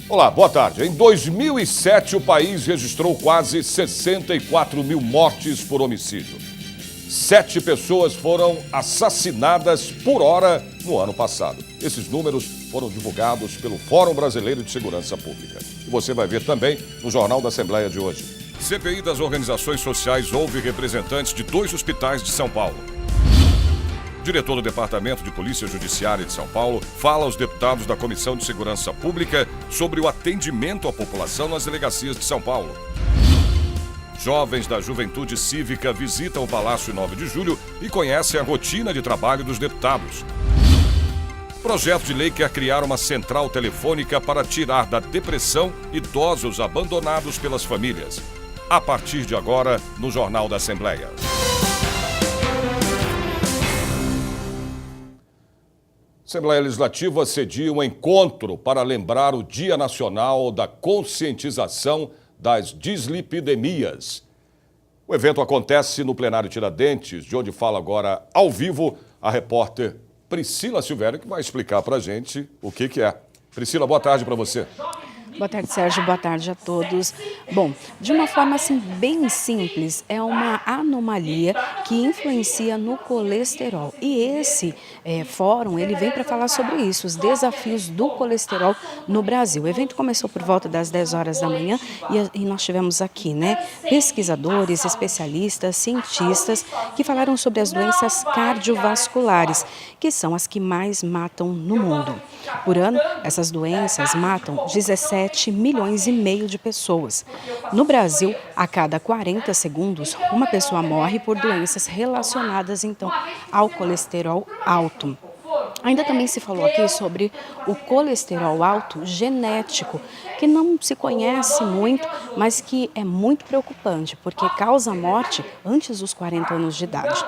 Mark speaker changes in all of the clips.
Speaker 1: Olá, boa tarde. Em 2007, o país registrou quase 64 mil mortes por homicídio. 7 pessoas foram assassinadas por hora no ano passado. Esses números foram divulgados pelo Fórum Brasileiro de Segurança Pública. E você vai ver também no Jornal da Assembleia de hoje. CPI das organizações sociais ouve representantes de 2 hospitais de São Paulo. O diretor do Departamento de Polícia Judiciária de São Paulo fala aos deputados da Comissão de Segurança Pública sobre o atendimento à população nas delegacias de São Paulo. Jovens da Juventude Cívica visitam o Palácio 9 de Julho e conhecem a rotina de trabalho dos deputados. Projeto de lei quer criar uma central telefônica para tirar da depressão idosos abandonados pelas famílias. A partir de agora, no Jornal da Assembleia. A Assembleia Legislativa cedia um encontro para lembrar o Dia Nacional da Conscientização das Dislipidemias. O evento acontece no plenário Tiradentes, de onde fala agora ao vivo a repórter Priscila Silvério, que vai explicar para a gente o que é. Priscila, boa tarde para você.
Speaker 2: Boa tarde, Sérgio. Boa tarde a todos. Bom, de uma forma assim bem simples, é uma anomalia que influencia no colesterol. E esse fórum, ele vem para falar sobre isso, os desafios do colesterol no Brasil. O evento começou por volta das 10 horas da manhã e nós tivemos aqui, pesquisadores, especialistas, cientistas que falaram sobre as doenças cardiovasculares, que são as que mais matam no mundo. Por ano, essas doenças matam 17 milhões e meio de pessoas. No Brasil, a cada 40 segundos, uma pessoa morre por doenças relacionadas, então, ao colesterol alto. Ainda também se falou aqui sobre o colesterol alto genético, que não se conhece muito, mas que é muito preocupante, porque causa morte antes dos 40 anos de idade.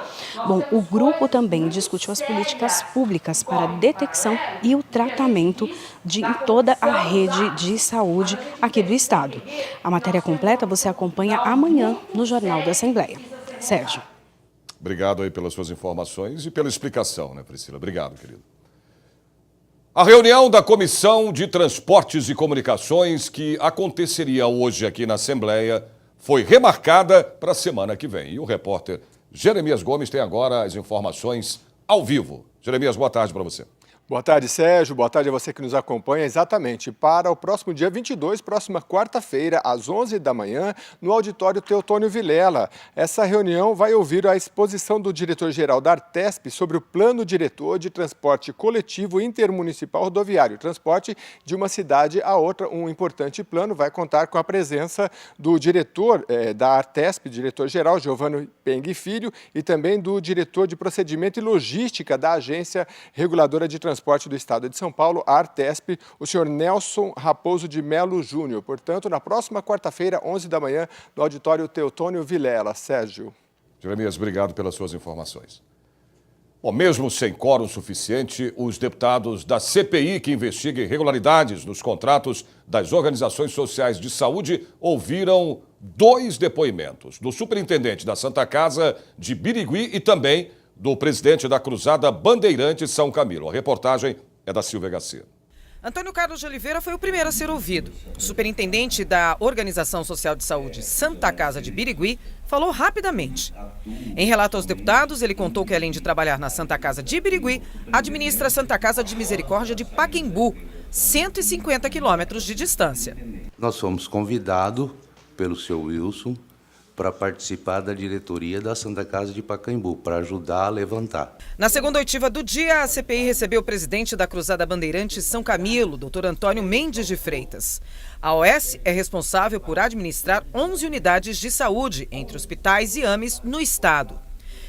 Speaker 2: Bom, o grupo também discutiu as políticas públicas para a detecção e o tratamento em toda a rede de saúde aqui do estado. A matéria completa você acompanha amanhã no Jornal da Assembleia. Sérgio.
Speaker 1: Obrigado aí pelas suas informações e pela explicação, Priscila? Obrigado, querido. A reunião da Comissão de Transportes e Comunicações, que aconteceria hoje aqui na Assembleia, foi remarcada para a semana que vem. E o repórter Jeremias Gomes tem agora as informações ao vivo. Jeremias, boa tarde para você.
Speaker 3: Boa tarde, Sérgio. Boa tarde a você que nos acompanha. Exatamente, para o próximo dia 22, próxima quarta-feira, às 11 da manhã, no auditório Teotônio Vilela. Essa reunião vai ouvir a exposição do diretor-geral da Artesp sobre o Plano Diretor de Transporte Coletivo Intermunicipal Rodoviário. Transporte de uma cidade a outra, um importante plano, vai contar com a presença do diretor da Artesp, diretor-geral, Giovanni Peng Filho, e também do diretor de Procedimento e Logística da Agência Reguladora de Transporte do Estado de São Paulo, a Artesp, o senhor Nelson Raposo de Melo Júnior. Portanto, na próxima quarta-feira, 11 da manhã, no auditório Teotônio Vilela. Sérgio.
Speaker 1: Jeremias, obrigado pelas suas informações. Bom, mesmo sem quórum suficiente, os deputados da CPI, que investiga irregularidades nos contratos das organizações sociais de saúde, ouviram 2 depoimentos do superintendente da Santa Casa de Birigui e também do presidente da Cruzada Bandeirante São Camilo. A reportagem é da Silvia Garcia.
Speaker 4: Antônio Carlos de Oliveira foi o primeiro a ser ouvido. O superintendente da Organização Social de Saúde Santa Casa de Birigui falou rapidamente. Em relato aos deputados, ele contou que, além de trabalhar na Santa Casa de Birigui, administra a Santa Casa de Misericórdia de Pacaembu, 150 quilômetros de distância.
Speaker 5: Nós fomos convidados pelo seu Wilson para participar da diretoria da Santa Casa de Pacaembu, para ajudar a levantar.
Speaker 4: Na segunda oitiva do dia, a CPI recebeu o presidente da Cruzada Bandeirante São Camilo, Dr. Antônio Mendes de Freitas. A OS é responsável por administrar 11 unidades de saúde entre hospitais e AMES no estado.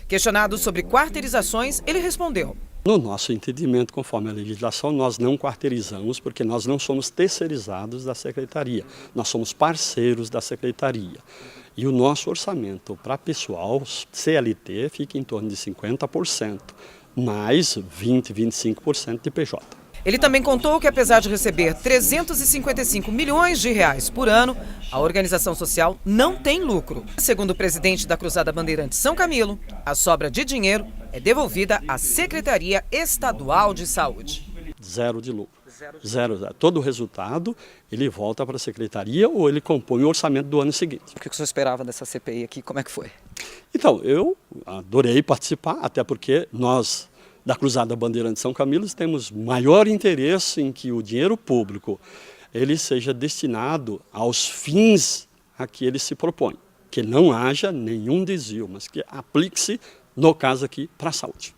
Speaker 4: Questionado sobre quarteirizações, ele respondeu:
Speaker 6: No nosso entendimento, conforme a legislação, nós não quarteirizamos porque nós não somos terceirizados da Secretaria, nós somos parceiros da Secretaria. E o nosso orçamento para pessoal CLT fica em torno de 50%, mais 20, 25% de PJ.
Speaker 4: Ele também contou que, apesar de receber 355 milhões de reais por ano, a organização social não tem lucro. Segundo o presidente da Cruzada Bandeirante São Camilo, a sobra de dinheiro é devolvida à Secretaria Estadual de Saúde.
Speaker 6: Zero de lucro. Zero. Todo o resultado, ele volta para a secretaria ou ele compõe o orçamento do ano seguinte.
Speaker 4: O que o senhor esperava dessa CPI aqui? Como é que foi?
Speaker 6: Então, eu adorei participar, até porque nós, da Cruzada Bandeirante São Camilo, temos maior interesse em que o dinheiro público ele seja destinado aos fins a que ele se propõe. Que não haja nenhum desvio, mas que aplique-se, no caso aqui, para a saúde.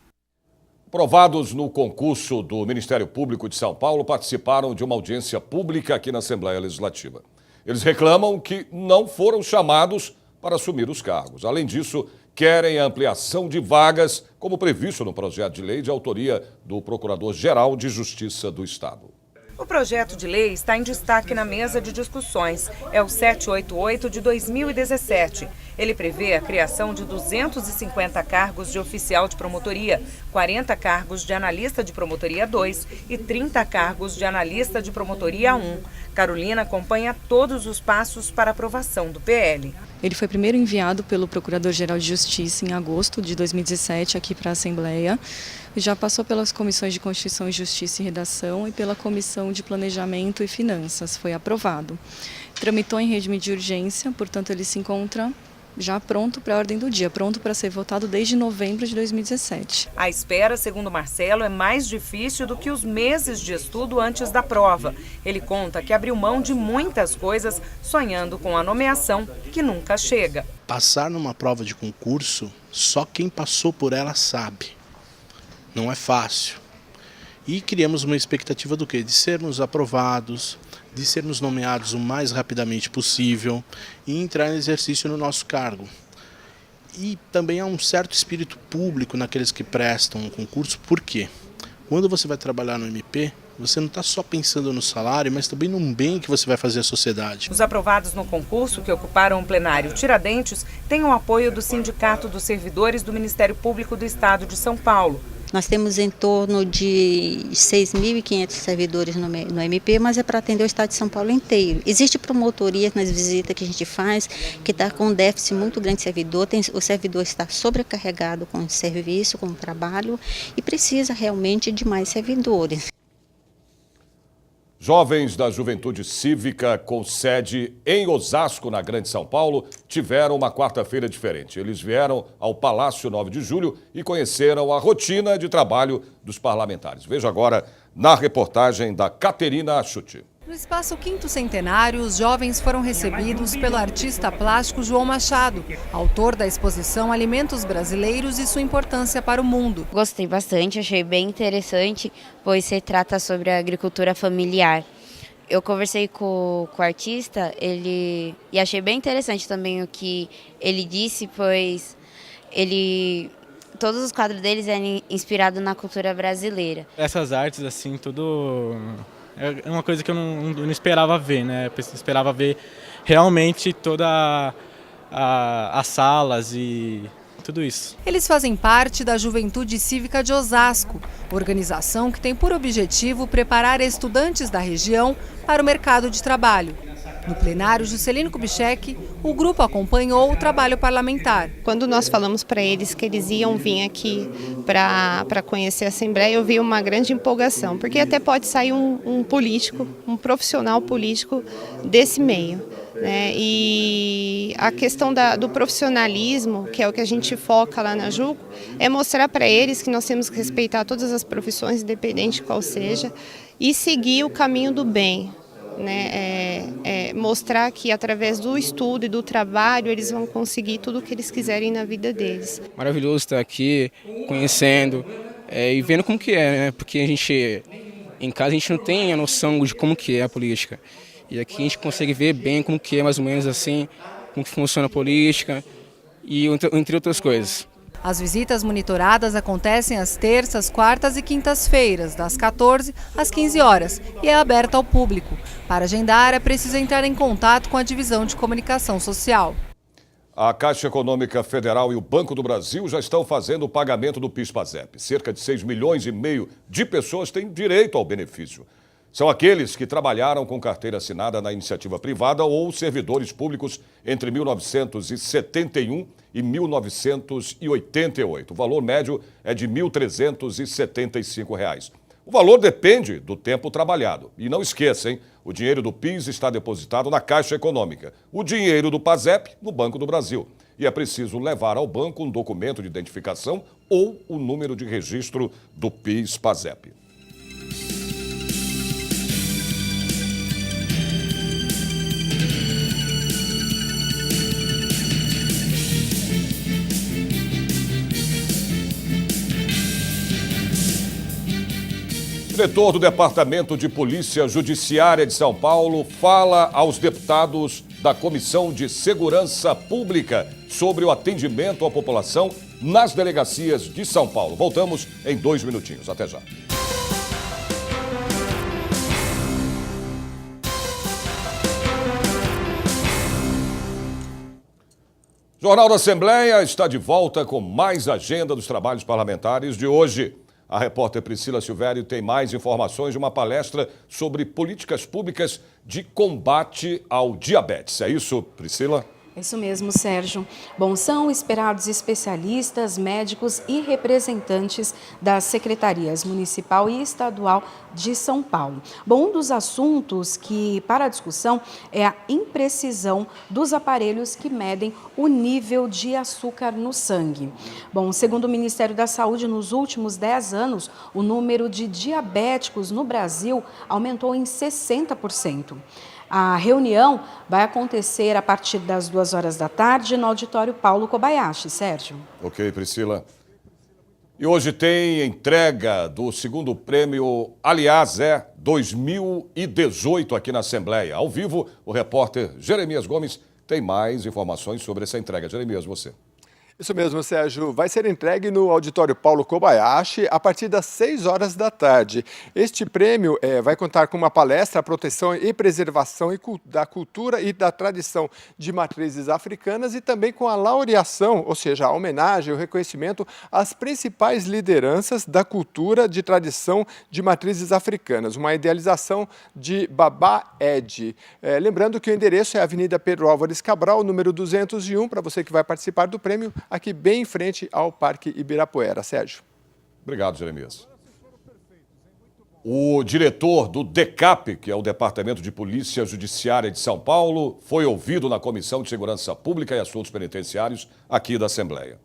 Speaker 1: Aprovados no concurso do Ministério Público de São Paulo participaram de uma audiência pública aqui na Assembleia Legislativa. Eles reclamam que não foram chamados para assumir os cargos. Além disso, querem a ampliação de vagas, como previsto no projeto de lei de autoria do Procurador-Geral de Justiça do Estado.
Speaker 7: O projeto de lei está em destaque na mesa de discussões. É o 788 de 2017. Ele prevê a criação de 250 cargos de oficial de promotoria, 40 cargos de analista de promotoria 2 e 30 cargos de analista de promotoria 1. Carolina acompanha todos os passos para aprovação do PL.
Speaker 8: Ele foi primeiro enviado pelo Procurador-Geral de Justiça em agosto de 2017 aqui para a Assembleia. Já passou pelas comissões de Constituição e Justiça e Redação e pela Comissão de Planejamento e Finanças. Foi aprovado. Tramitou em regime de urgência, portanto ele se encontra já pronto para a ordem do dia, pronto para ser votado desde novembro de 2017.
Speaker 7: A espera, segundo Marcelo, é mais difícil do que os meses de estudo antes da prova. Ele conta que abriu mão de muitas coisas, sonhando com a nomeação que nunca chega.
Speaker 9: Passar numa prova de concurso, só quem passou por ela sabe. Não é fácil. E criamos uma expectativa do quê? De sermos aprovados, de sermos nomeados o mais rapidamente possível e entrar em exercício no nosso cargo. E também há um certo espírito público naqueles que prestam o concurso, por quê? Quando você vai trabalhar no MP, você não está só pensando no salário, mas também no bem que você vai fazer à sociedade.
Speaker 7: Os aprovados no concurso, que ocuparam o plenário Tiradentes, têm o apoio do Sindicato dos Servidores do Ministério Público do Estado de São Paulo.
Speaker 10: Nós temos em torno de 6.500 servidores no MP, mas é para atender o Estado de São Paulo inteiro. Existe promotoria nas visitas que a gente faz, que está com um déficit muito grande de servidor, o servidor está sobrecarregado com o serviço, com o trabalho e precisa realmente de mais servidores.
Speaker 1: Jovens da Juventude Cívica com sede em Osasco, na Grande São Paulo, tiveram uma quarta-feira diferente. Eles vieram ao Palácio 9 de Julho e conheceram a rotina de trabalho dos parlamentares. Veja agora na reportagem da Caterina Achuti.
Speaker 11: No Espaço Quinto Centenário, os jovens foram recebidos pelo artista plástico João Machado, autor da exposição Alimentos Brasileiros e sua importância para o mundo.
Speaker 12: Gostei bastante, achei bem interessante, pois se trata sobre a agricultura familiar. Eu conversei com o artista, e achei bem interessante também o que ele disse, pois todos os quadros deles eram inspirados na cultura brasileira.
Speaker 13: Essas artes, assim, tudo é uma coisa que eu não esperava ver, né? Eu esperava ver realmente todas as salas e tudo isso.
Speaker 11: Eles fazem parte da Juventude Cívica de Osasco, organização que tem por objetivo preparar estudantes da região para o mercado de trabalho. No plenário Juscelino Kubitschek, o grupo acompanhou o trabalho parlamentar.
Speaker 14: Quando nós falamos para eles que eles iam vir aqui para conhecer a Assembleia, eu vi uma grande empolgação, porque até pode sair um político, um profissional político desse meio, né? E a questão do profissionalismo, que é o que a gente foca lá na JUCO, é mostrar para eles que nós temos que respeitar todas as profissões, independente de qual seja, e seguir o caminho do bem. Mostrar que através do estudo e do trabalho eles vão conseguir tudo o que eles quiserem na vida deles.
Speaker 13: Maravilhoso estar aqui, conhecendo e vendo como que é, né? Porque em casa a gente não tem a noção de como que é a política. E aqui a gente consegue ver bem como que é mais ou menos assim, como que funciona a política e entre outras coisas.
Speaker 11: As visitas monitoradas acontecem às terças, quartas e quintas-feiras, das 14 às 15 horas, e é aberta ao público. Para agendar, é preciso entrar em contato com a Divisão de Comunicação Social.
Speaker 1: A Caixa Econômica Federal e o Banco do Brasil já estão fazendo o pagamento do PIS/PASEP. Cerca de 6,5 milhões de pessoas têm direito ao benefício. São aqueles que trabalharam com carteira assinada na iniciativa privada ou servidores públicos entre 1971 e 1988. O valor médio é de R$ 1.375. O valor depende do tempo trabalhado. E não esqueça, hein? O dinheiro do PIS está depositado na Caixa Econômica. O dinheiro do PASEP no Banco do Brasil. E é preciso levar ao banco um documento de identificação ou o número de registro do PIS-PASEP. Diretor do Departamento de Polícia Judiciária de São Paulo fala aos deputados da Comissão de Segurança Pública sobre o atendimento à população nas delegacias de São Paulo. Voltamos em 2 minutinhos. Até já. Jornal da Assembleia está de volta com mais agenda dos trabalhos parlamentares de hoje. A repórter Priscila Silvério tem mais informações de uma palestra sobre políticas públicas de combate ao diabetes. É isso, Priscila?
Speaker 2: Isso mesmo, Sérgio. Bom, são esperados especialistas, médicos e representantes das secretarias municipal e estadual de São Paulo. Bom, um dos assuntos que para a discussão é a imprecisão dos aparelhos que medem o nível de açúcar no sangue. Bom, segundo o Ministério da Saúde, nos últimos 10 anos, o número de diabéticos no Brasil aumentou em 60%. A reunião vai acontecer a partir das 2 horas da tarde no auditório Paulo Kobayashi. Sérgio.
Speaker 1: Ok, Priscila. E hoje tem entrega do segundo prêmio Aliás 2018 aqui na Assembleia. Ao vivo, o repórter Jeremias Gomes tem mais informações sobre essa entrega. Jeremias, você.
Speaker 3: Isso mesmo, Sérgio. Vai ser entregue no auditório Paulo Kobayashi a partir das 6 horas da tarde. Este prêmio vai contar com uma palestra, a proteção e preservação da cultura e da tradição de matrizes africanas e também com a laureação, ou seja, a homenagem, o reconhecimento às principais lideranças da cultura de tradição de matrizes africanas. Uma idealização de Baba Ed. Lembrando que o endereço é a Avenida Pedro Álvares Cabral, número 201, para você que vai participar do prêmio, aqui bem em frente ao Parque Ibirapuera. Sérgio.
Speaker 1: Obrigado, Jeremias. O diretor do DECAP, que é o Departamento de Polícia Judiciária de São Paulo, foi ouvido na Comissão de Segurança Pública e Assuntos Penitenciários aqui da Assembleia.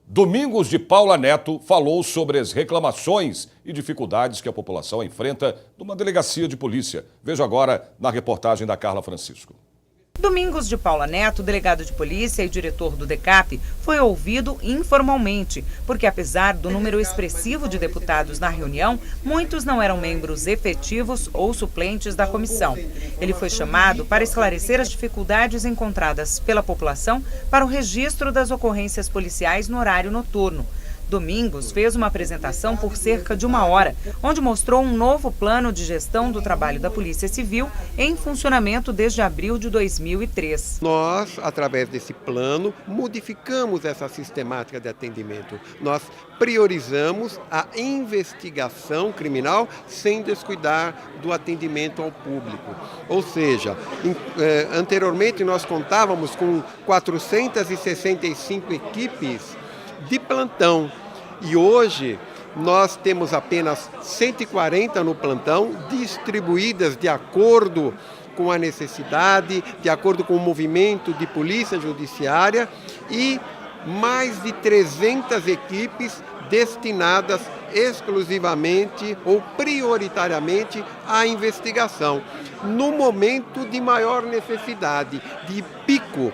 Speaker 1: Domingos de Paula Neto falou sobre as reclamações e dificuldades que a população enfrenta numa delegacia de polícia. Veja agora na reportagem da Carla Francisco.
Speaker 4: Domingos de Paula Neto, delegado de polícia e diretor do DECAP, foi ouvido informalmente, porque apesar do número expressivo de deputados na reunião, muitos não eram membros efetivos ou suplentes da comissão. Ele foi chamado para esclarecer as dificuldades encontradas pela população para o registro das ocorrências policiais no horário noturno. Domingos fez uma apresentação por cerca de 1 hora, onde mostrou um novo plano de gestão do trabalho da Polícia Civil em funcionamento desde abril de 2003.
Speaker 15: Nós, através desse plano, modificamos essa sistemática de atendimento. Nós priorizamos a investigação criminal sem descuidar do atendimento ao público. Ou seja, anteriormente nós contávamos com 465 equipes de plantão e hoje nós temos apenas 140 no plantão, distribuídas de acordo com a necessidade, de acordo com o movimento de polícia judiciária e mais de 300 equipes destinadas exclusivamente ou prioritariamente à investigação, no momento de maior necessidade, de pico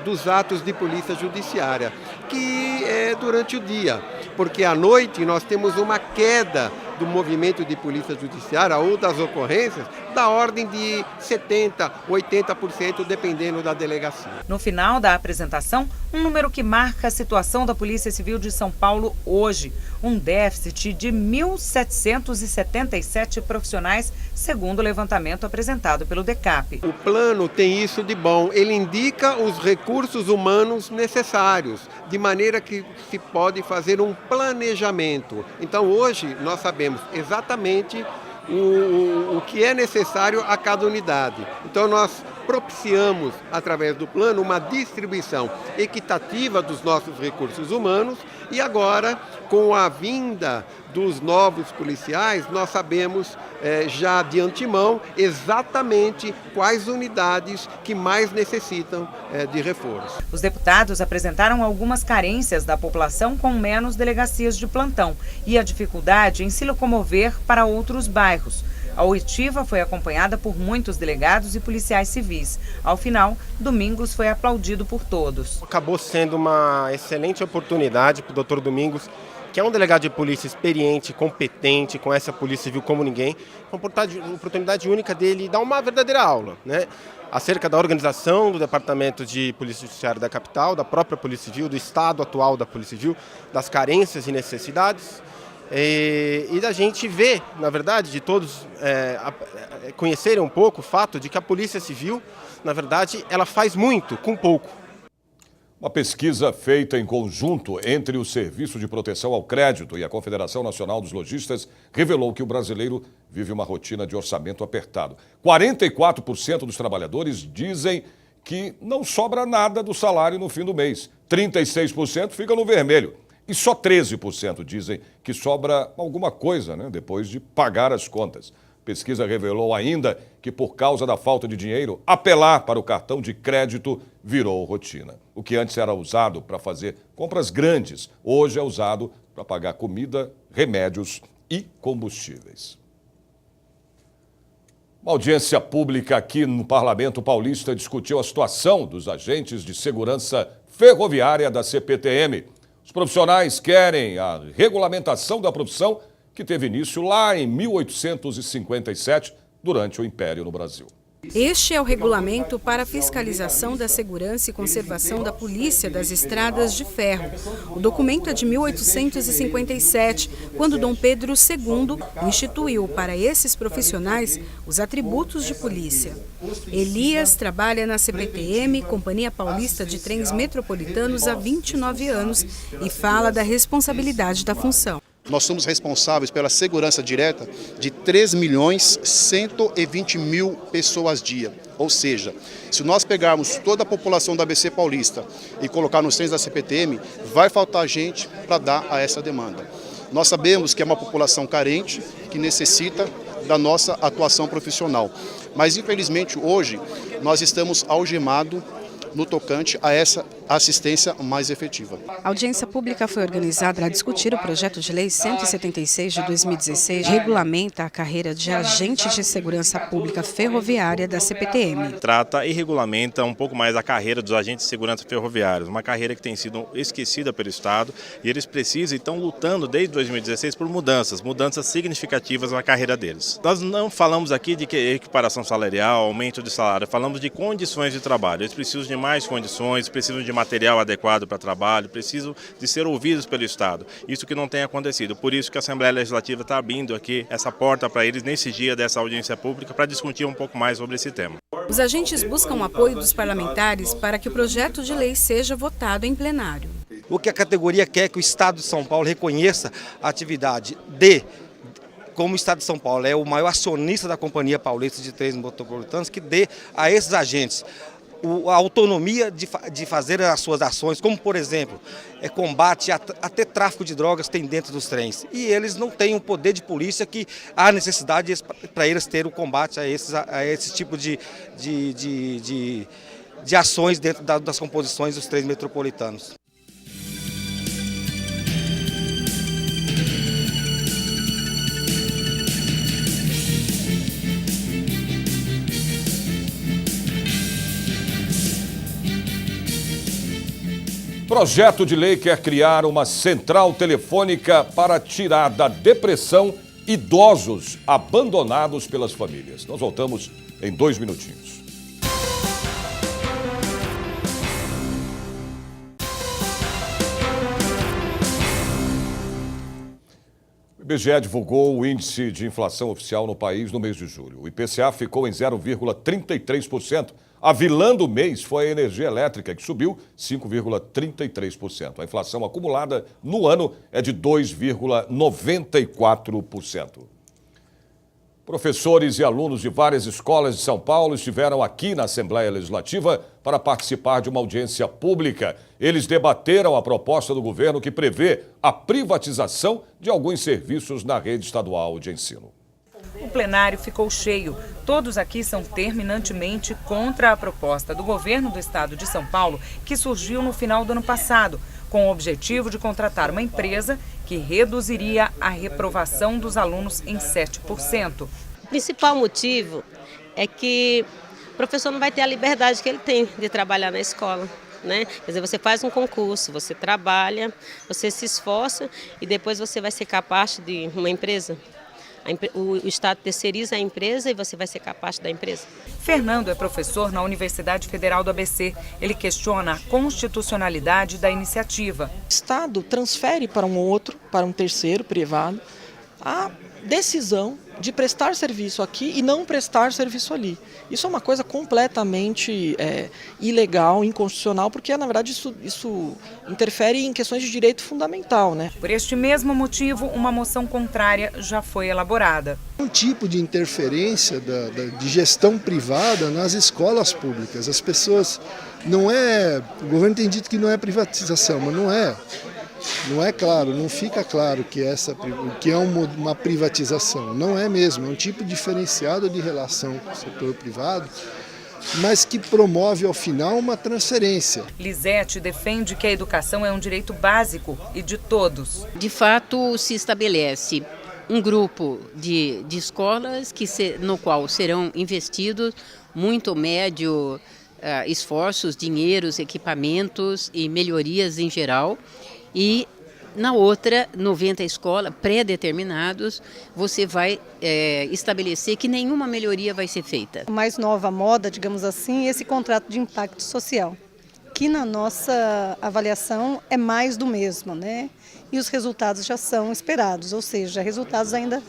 Speaker 15: dos atos de polícia judiciária, que é durante o dia, porque à noite nós temos uma queda do movimento de polícia judiciária ou das ocorrências da ordem de 70%, 80%, dependendo da delegacia.
Speaker 4: No final da apresentação, um número que marca a situação da Polícia Civil de São Paulo hoje, um déficit de 1.777 profissionais, segundo o levantamento apresentado pelo DECAP.
Speaker 15: O plano tem isso de bom, ele indica os recursos humanos necessários, de maneira que se pode fazer um planejamento. Então hoje nós sabemos exatamente o que é necessário a cada unidade. Então nós propiciamos, através do plano, uma distribuição equitativa dos nossos recursos humanos e agora, com a vinda dos novos policiais, nós sabemos já de antemão exatamente quais unidades que mais necessitam de reforço.
Speaker 7: Os deputados apresentaram algumas carências da população com menos delegacias de plantão e a dificuldade em se locomover para outros bairros. A oitiva foi acompanhada por muitos delegados e policiais civis. Ao final, Domingos foi aplaudido por todos.
Speaker 16: Acabou sendo uma excelente oportunidade para o doutor Domingos, que é um delegado de polícia experiente, competente, conhece a Polícia Civil como ninguém, uma oportunidade única dele dar uma verdadeira aula, né? Acerca da organização do Departamento de Polícia Judiciária da capital, da própria Polícia Civil, do estado atual da Polícia Civil, das carências e necessidades. E da gente ver, na verdade, de todos conhecerem um pouco o fato de que a Polícia Civil, na verdade, ela faz muito com pouco.
Speaker 1: Uma pesquisa feita em conjunto entre o Serviço de Proteção ao Crédito e a Confederação Nacional dos Lojistas revelou que o brasileiro vive uma rotina de orçamento apertado. 44% dos trabalhadores dizem que não sobra nada do salário no fim do mês. 36% fica no vermelho. E só 13% dizem que sobra alguma coisa, né, depois de pagar as contas. A pesquisa revelou ainda que, por causa da falta de dinheiro, apelar para o cartão de crédito virou rotina. O que antes era usado para fazer compras grandes, hoje é usado para pagar comida, remédios e combustíveis. Uma audiência pública aqui no Parlamento Paulista discutiu a situação dos agentes de segurança ferroviária da CPTM. Os profissionais querem a regulamentação da profissão que teve início lá em 1857, durante o Império no Brasil.
Speaker 2: Este é o regulamento para a fiscalização da segurança e conservação da Polícia das Estradas de Ferro. O documento é de 1857, quando Dom Pedro II instituiu para esses profissionais os atributos de polícia. Elias trabalha na CPTM, Companhia Paulista de Trens Metropolitanos, há 29 anos e fala da responsabilidade da função.
Speaker 17: Nós somos responsáveis pela segurança direta de 3.120.000 pessoas dia. Ou seja, se nós pegarmos toda a população da ABC Paulista e colocar nos trens da CPTM, vai faltar gente para dar a essa demanda. Nós sabemos que é uma população carente, que necessita da nossa atuação profissional. Mas, infelizmente, hoje, nós estamos algemados no tocante a essa assistência mais efetiva.
Speaker 2: A audiência pública foi organizada para discutir o projeto de lei 176 de 2016, que regulamenta a carreira de agente de segurança pública ferroviária da CPTM.
Speaker 18: Trata e regulamenta um pouco mais a carreira dos agentes de segurança ferroviários, uma carreira que tem sido esquecida pelo Estado e eles precisam e estão lutando desde 2016 por mudanças significativas na carreira deles. Nós não falamos aqui de equiparação salarial, aumento de salário, falamos de condições de trabalho. Eles precisam de mais condições, precisam de material adequado para trabalho, precisam de ser ouvidos pelo Estado. Isso que não tem acontecido. Por isso que a Assembleia Legislativa está abrindo aqui essa porta para eles nesse dia dessa audiência pública para discutir um pouco mais sobre esse tema.
Speaker 2: Os agentes buscam o apoio dos parlamentares para que o projeto de lei seja votado em plenário.
Speaker 19: O que a categoria quer é que o Estado de São Paulo reconheça a atividade como o Estado de São Paulo é o maior acionista da Companhia Paulista de Trens Metropolitanos, que dê a esses agentes a autonomia de fazer as suas ações, como, por exemplo, combate até tráfico de drogas tem dentro dos trens. E eles não têm o poder de polícia que há necessidade para eles terem o combate a esse tipo de ações dentro das composições dos trens metropolitanos.
Speaker 1: Projeto de lei quer criar uma central telefônica para tirar da depressão idosos abandonados pelas famílias. Nós voltamos em 2 minutinhos. O IBGE divulgou o índice de inflação oficial no país no mês de julho. O IPCA ficou em 0,33%. A vilã do mês foi a energia elétrica, que subiu 5,33%. A inflação acumulada no ano é de 2,94%. Professores e alunos de várias escolas de São Paulo estiveram aqui na Assembleia Legislativa para participar de uma audiência pública. Eles debateram a proposta do governo que prevê a privatização de alguns serviços na rede estadual de ensino.
Speaker 7: O plenário ficou cheio. Todos aqui são terminantemente contra a proposta do governo do estado de São Paulo, que surgiu no final do ano passado, com o objetivo de contratar uma empresa que reduziria a reprovação dos alunos em 7%.
Speaker 20: O principal motivo é que o professor não vai ter a liberdade que ele tem de trabalhar na escola, né? Quer dizer, você faz um concurso, você trabalha, você se esforça e depois você vai ser capaz de uma empresa. O Estado terceiriza a empresa e você vai ser capaz da empresa.
Speaker 7: Fernando é professor na Universidade Federal do ABC. Ele questiona a constitucionalidade da iniciativa.
Speaker 21: O Estado transfere para um terceiro privado, a decisão de prestar serviço aqui e não prestar serviço ali. Isso é uma coisa completamente ilegal, inconstitucional, porque, na verdade, isso interfere em questões de direito fundamental, né?
Speaker 7: Por este mesmo motivo, uma moção contrária já foi elaborada.
Speaker 22: Um tipo de interferência de gestão privada nas escolas públicas. As pessoas, o governo tem dito que não é privatização, mas não é. Não é claro, não fica claro que é uma privatização. Não é mesmo, é um tipo diferenciado de relação com o setor privado, mas que promove ao final uma transferência.
Speaker 7: Lisete defende que a educação é um direito básico e de todos.
Speaker 23: De fato, se estabelece um grupo de escolas no qual serão investidos muito médio esforços, dinheiros, equipamentos e melhorias em geral. E na outra, 90 escolas pré-determinados, você vai estabelecer que nenhuma melhoria vai ser feita.
Speaker 24: A mais nova moda, digamos assim, esse contrato de impacto social, que na nossa avaliação é mais do mesmo, né? E os resultados já são esperados, ou seja, resultados ainda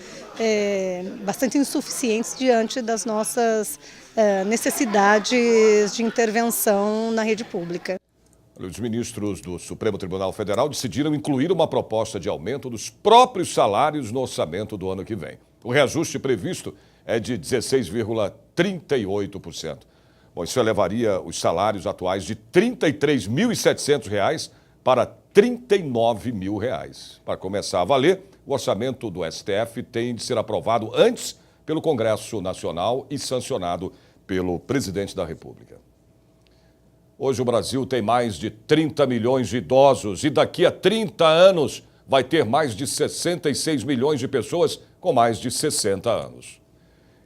Speaker 24: bastante insuficientes diante das nossas necessidades de intervenção na rede pública.
Speaker 1: Os ministros do Supremo Tribunal Federal decidiram incluir uma proposta de aumento dos próprios salários no orçamento do ano que vem. O reajuste previsto é de 16,38%. Bom, isso elevaria os salários atuais de R$ 33.700 para R$ 39.000. Para começar a valer, o orçamento do STF tem de ser aprovado antes pelo Congresso Nacional e sancionado pelo presidente da República. Hoje o Brasil tem mais de 30 milhões de idosos e daqui a 30 anos vai ter mais de 66 milhões de pessoas com mais de 60 anos.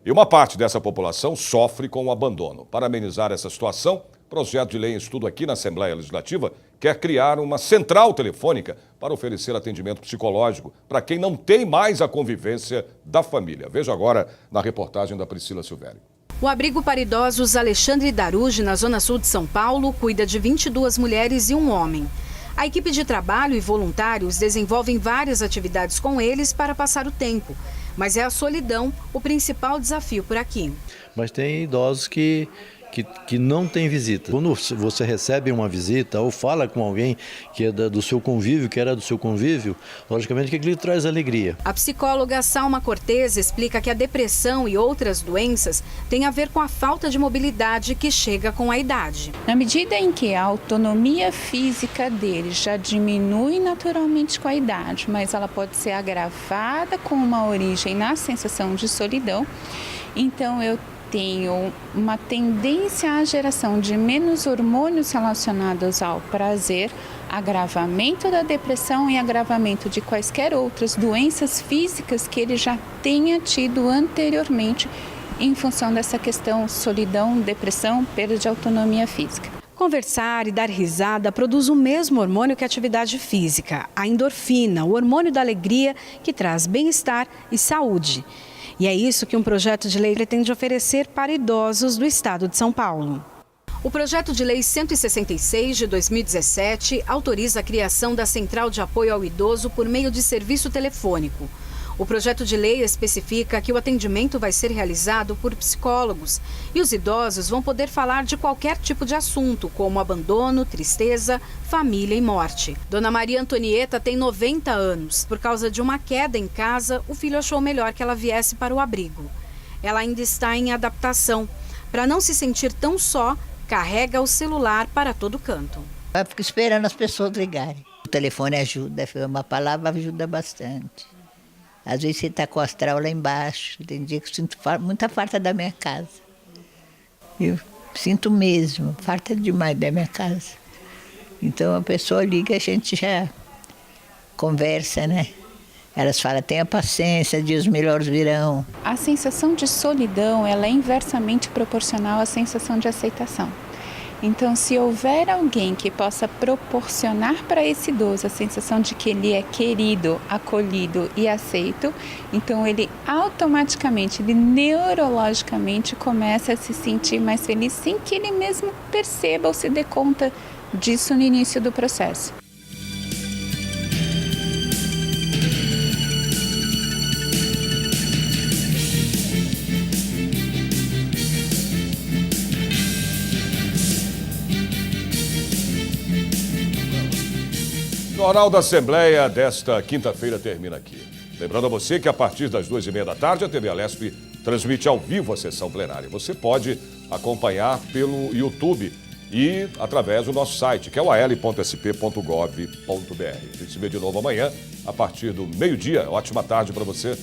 Speaker 1: E uma parte dessa população sofre com o abandono. Para amenizar essa situação, o projeto de lei em estudo aqui na Assembleia Legislativa quer criar uma central telefônica para oferecer atendimento psicológico para quem não tem mais a convivência da família. Veja agora na reportagem da Priscila Silvério.
Speaker 2: O abrigo para idosos Alexandre Daruge, na zona sul de São Paulo, cuida de 22 mulheres e um homem. A equipe de trabalho e voluntários desenvolvem várias atividades com eles para passar o tempo. Mas é a solidão o principal desafio por aqui.
Speaker 25: Mas tem idosos que não tem visita. Quando você recebe uma visita ou fala com alguém que é do seu convívio, que era do seu convívio, logicamente que aquilo traz alegria.
Speaker 2: A psicóloga Salma Cortez explica que a depressão e outras doenças têm a ver com a falta de mobilidade que chega com a idade.
Speaker 26: Na medida em que a autonomia física dele já diminui naturalmente com a idade, mas ela pode ser agravada com uma origem na sensação de solidão, então eu tenho uma tendência à geração de menos hormônios relacionados ao prazer, agravamento da depressão e agravamento de quaisquer outras doenças físicas que ele já tenha tido anteriormente em função dessa questão solidão, depressão, perda de autonomia física.
Speaker 2: Conversar e dar risada produz o mesmo hormônio que a atividade física, a endorfina, o hormônio da alegria que traz bem-estar e saúde. E é isso que um projeto de lei pretende oferecer para idosos do estado de São Paulo. O projeto de lei 166 de 2017 autoriza a criação da Central de Apoio ao Idoso por meio de serviço telefônico. O projeto de lei especifica que o atendimento vai ser realizado por psicólogos e os idosos vão poder falar de qualquer tipo de assunto, como abandono, tristeza, família e morte. Dona Maria Antonieta tem 90 anos. Por causa de uma queda em casa, o filho achou melhor que ela viesse para o abrigo. ela ainda está em adaptação. Para não se sentir tão só, carrega o celular para todo canto.
Speaker 5: Eu fico esperando as pessoas ligarem. O telefone ajuda, uma palavra ajuda bastante. Às vezes você está com o astral lá embaixo, tem dia que eu sinto muita falta da minha casa. Eu sinto mesmo, falta demais da minha casa. Então a pessoa liga e a gente já conversa, né? Elas falam, tenha paciência, dias melhores virão.
Speaker 26: A sensação de solidão, ela é inversamente proporcional à sensação de aceitação. Então, se houver alguém que possa proporcionar para esse idoso a sensação de que ele é querido, acolhido e aceito, então ele automaticamente, ele neurologicamente começa a se sentir mais feliz sem que ele mesmo perceba ou se dê conta disso no início do processo.
Speaker 1: O Jornal da Assembleia desta quinta-feira termina aqui. Lembrando a você que a partir das 2h30 da tarde a TV Alesp transmite ao vivo a sessão plenária. Você pode acompanhar pelo YouTube e através do nosso site, que é o al.sp.gov.br. A gente se vê de novo amanhã, a partir do meio-dia. Ótima tarde para você.